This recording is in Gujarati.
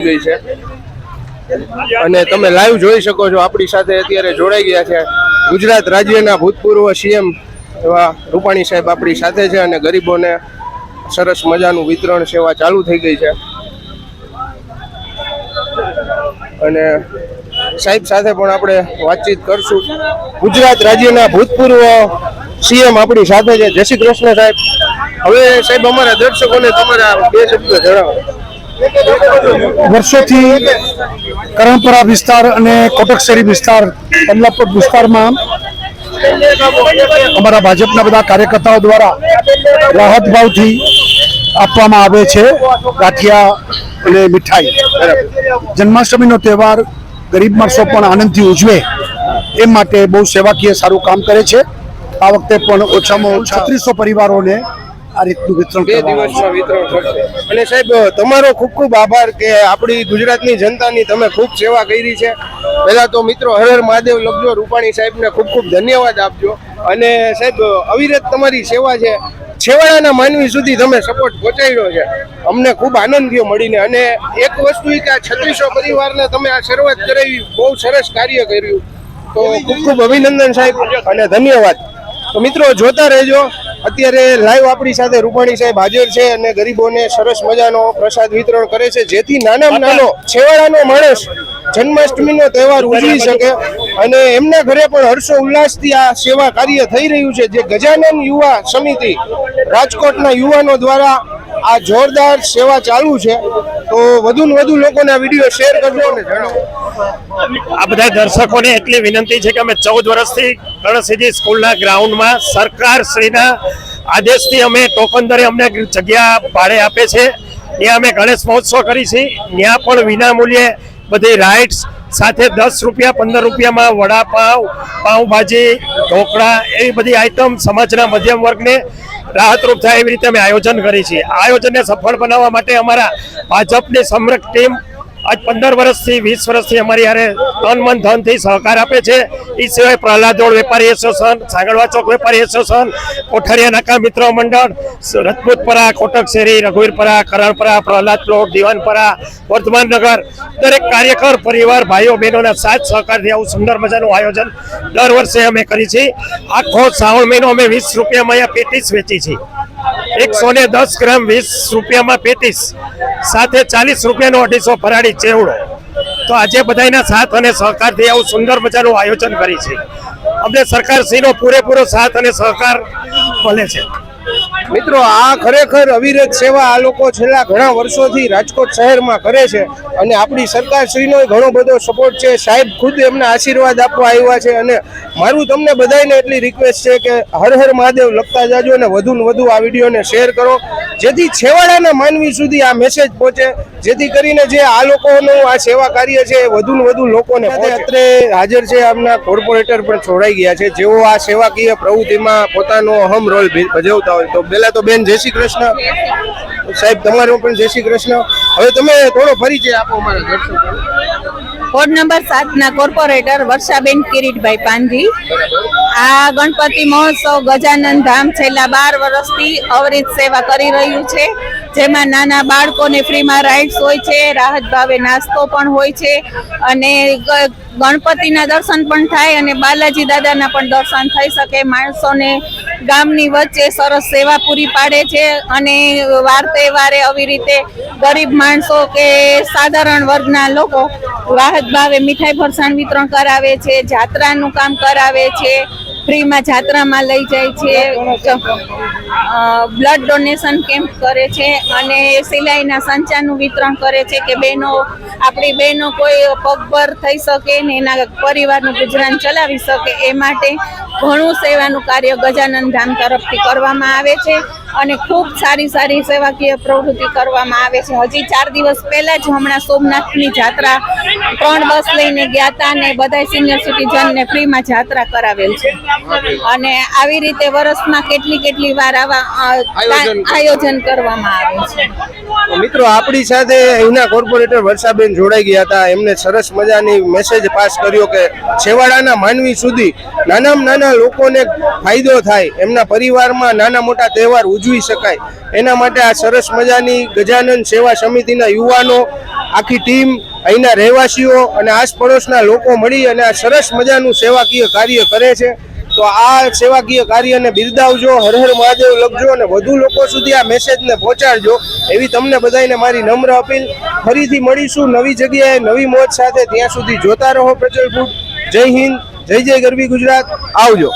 ગઈ છે અને તમે લાઈવ જોઈ શકો છો આપણી સાથે અત્યારે જોડાઈ ગયા છે ગુજરાત રાજ્યના ભૂતપૂર્વ સીએમ એવા રૂપાણી સાહેબ આપણી સાથે છે અને ગરીબોને સરસ મજાનું વિતરણ સેવા ચાલુ થઈ ગઈ છે અને સાહેબ સાથે પણ આપણે વાતચીત કરશું। ગુજરાત રાજ્યના ભૂતપૂર્વ સીએમ આપણી સાથે છે। જય શ્રી કૃષ્ણ સાહેબ। હવે સાહેબ અમારા દર્શકોને તમારા બે શબ્દો જણાવો। વર્ષોથી કરણપરા વિસ્તાર અને કોટકશેરી વિસ્તાર કમલાપોટ વિસ્તારમાં અમારા ભાજપના બધા કાર્યકર્તાઓ દ્વારા રાહત ભાવથી આપવામાં આવે છે ગાંઠિયા અને મીઠાઈ। જન્માષ્ટમીનો તહેવાર ગરીબ માણસો પણ આનંદથી ઉજવે એ માટે બહુ સેવાકીય સારું કામ કરે છે। આ વખતે પણ ઓછામાં ઓછા 3600 પરિવારોને આ રીતનું વિતરણ 2 દિવસમાં વિતરણ કરશે। અને સાહેબ તમારો ખૂબ ખૂબ આભાર કે આપણી ગુજરાતની જનતાની તમે ખૂબ સેવા કરી છે। પહેલા તો મિત્રો હર હર મહાદેવ લખજો, રૂપાણી સાહેબને ખૂબ ખૂબ ધન્યવાદ આપજો। અને સાહેબ અવિરત તમારી સેવા છે, છેવાડાના માનવી સુધી તમે સપોર્ટ પહોંચાડ્યો છે, અમને ખૂબ આનંદ થયો મળીને। અને એક વસ્તુ એ કે આ 3600 પરિવારને તમે આ શરૂઆત કરાવી, બહુ સરસ કાર્ય કર્યું, તો ખૂબ ખૂબ અભિનંદન સાહેબ અને ધન્યવાદ। તો મિત્રો જોતા રહેજો, અત્યારે લાઈવ આપણી સાથે રૂપાણી સાહેબ હાજર છે અને ગરીબોને સરસ મજાનો પ્રસાદ વિતરણ કરે છે, જેથી નાનામાં નાનો છેવાડાનો માણસ જન્માષ્ટમીનો તહેવાર ઉજવી શકે અને એમના ઘરે પણ હર્ષો ઉલ્લાસથી આ સેવા કાર્ય થઈ રહ્યું છે। જે ગજાનન યુવા સમિતિ રાજકોટના યુવાનો દ્વારા આ જોરદાર સેવા ચાલુ છે। તો વધુ ને વધુ લોકોને આ વિડીયો શેર કરજો અને જણાવો। આ બધા દર્શકોને એટલી વિનંતી છે કે અમે 14 વર્ષથી ગણેશજી સ્કૂલના ગ્રાઉન્ડમાં સરકાર શ્રીના આદેશથી અમે ટોકન દરે અમને જગ્યા ભાડે આપે છે, ત્યાં અમે ગણેશ મહોત્સવ કરી છે। ત્યાં પણ વિના મૂલ્યે બધી રાઇડ્સ સાથે 10 રૂપિયા 15 રૂપિયામાં વડાપાવ, પાઉંભાજી, ઢોકળા એવી બધી આઈટમ સમાજના મધ્યમ વર્ગને રાહતરૂપ થાય એવી રીતે અમે આયોજન કરી છે। આ આયોજનને સફળ બનાવવા માટે અમારા ભાજપની સમગ્ર ટીમ આજ 15 વર્ષથી 20 વર્ષથી અમારી યારે તન મન ધનથી સહકાર આપે છે। એ સિવાય પ્રહલાદોડ વેપારી એસોસિએશન, સાગરવા ચોક વેપારી એસોસિએશન, કોઠારિયા નાકા મિત્ર મંડળ, રજપૂતપરા, કોટકશેરી, રઘુવીરપરા, કરણપરા, પ્રહલાદ પ્લોટ, દીવાનપરા, વર્ધમાન નગર, દરેક કાર્યકર પરિવાર ભાઈઓ બહેનોના સાથ સહકારથી આવું સુંદર મજાનું આયોજન દર વર્ષે અમે કરી છીએ। આખો શ્રાવણ મહિનો અમે 20 રૂપિયામાં અહીંયા પેટીસ વેચી છીએ, 110 ગ્રામ 20 રૂપિયામાં પેટીસ, સાથે 40 રૂપિયાનો 250 ફરાળી ચેવડો। તો આજે બધાના સાથ અને સહકારથી આવું સુંદર મજાનું આયોજન કરી છે। અમને સરકારશ્રીનો પૂરેપૂરો સાથ અને સહકાર મળે છે। મિત્રો આ ખરેખર અવિરત સેવા આ લોકો છેલ્લા ઘણા વર્ષોથી રાજકોટ શહેરમાં કરે છે અને આપણી સરકારશ્રીનો ઘણો બધો સપોર્ટ છે। સાહેબ ખુદ એમના આશીર્વાદ આપવા આવ્યા છે અને મારું તમને બધાને એટલી રિક્વેસ્ટ છે કે હર હર મહાદેવ લખતા જાજો અને વધુ ને વધુ આ વિડીયોને શેર કરો, જેથી છેવાડાના માનવી સુધી આ મેસેજ પહોંચે, જેથી કરીને જે આ લોકોનું આ સેવા કાર્ય છે વધુ ને વધુ લોકોને પહોંચે। અત્રે હાજર છે આમના કોર્પોરેટર પણ જોડાઈ ગયા છે, જેઓ આ સેવાકીય પ્રવૃત્તિમાં પોતાનો અહમ રોલ ભજવતા હોય। તો પહેલા તો બેન જય શ્રી કૃષ્ણ, સાહેબ તમારો પણ જય શ્રી કૃષ્ણ। હવે તમે થોડો પરિચય આપો અમારા દર્શકોને। વોર્ડ નંબર 7 ના કોર્પોરેટર વર્ષાબેન કિરીટભાઈ પાંજી। આ ગણપતિ મહોત્સવ ગજાનન ધામ છેલ્લા 12 વર્ષથી અવિરત સેવા કરી રહ્યું છે, જેમાં નાના બાળકોને ફ્રીમાં રાઇડ્સ હોય છે, રાહત ભાવે નાસ્તો પણ હોય છે અને ગણપતિના દર્શન પણ થાય અને બાલાજી દાદાના પણ દર્શન થઈ શકે। માણસોને ગામની વચ્ચે સરસ સેવા પૂરી પાડે છે અને વાર તહેવારે આવી રીતે ગરીબ માણસો કે સાધારણ વર્ગના લોકો રાહત ભાવે મીઠાઈ ફરસાણ વિતરણ કરાવે છે, જાત્રાનું કામ કરાવે છે, ફ્રીમાં જાત્રામાં લઈ જાય છે, બ્લડ ડોનેશન કેમ્પ કરે છે અને સિલાઈના સંચાનું વિતરણ કરે છે કે બહેનો આપણી બહેનો કોઈ પગભર થઈ શકે ને એના પરિવારનું ગુજરાન ચલાવી શકે, એ માટે ઘણું સેવાનું કાર્ય ગજાનન ધામ તરફથી કરવામાં આવે છે અને ખૂબ સારી સારી સેવાકીય પ્રવૃત્તિ કરવામાં આવે છે। હજી 4 દિવસ પહેલા જ હમણાં સોમનાથની જાત્રા 3 બસ લઈને ગયા હતા અને બધા સિનિયર સિટીઝનને ફ્રીમાં જાત્રા કરાવેલ છે અને આવી રીતે વર્ષમાં કેટલી વાર આવા આયોજન કરવામાં આવે છે। મિત્રો આપણી સાથે અહીંના કોર્પોરેટર વર્ષાબેન જોડાઈ ગયા હતા, એમને સરસ મજાની મેસેજ પાસ કર્યો કે છેવાડાના માનવી સુધી નાનામાં નાના લોકોને ફાયદો થાય, એમના પરિવારમાં નાના મોટા તહેવાર ઉજવી શકાય એના માટે આ સરસ મજાની ગજાનન સેવા સમિતિના યુવાનો, આખી ટીમ, અહીંના રહેવાસીઓ અને આસપડોશના લોકો મળી અને આ સરસ મજાનું સેવાકીય કાર્ય કરે છે. તો આ સેવાકીય કાર્યને બિરદાવજો, હર હર મહાદેવ લખજો અને વધુ લોકો સુધી આ મેસેજને પહોંચાડજો એવી તમને બધાને મારી નમ્ર અપીલ. ફરીથી મળીશું નવી જગ્યાએ નવી મોજ સાથે. ત્યાં સુધી જોતા રહો પ્રચલ ફૂડ. જય હિન્દ, જય જય ગરવી ગુજરાત. આવજો.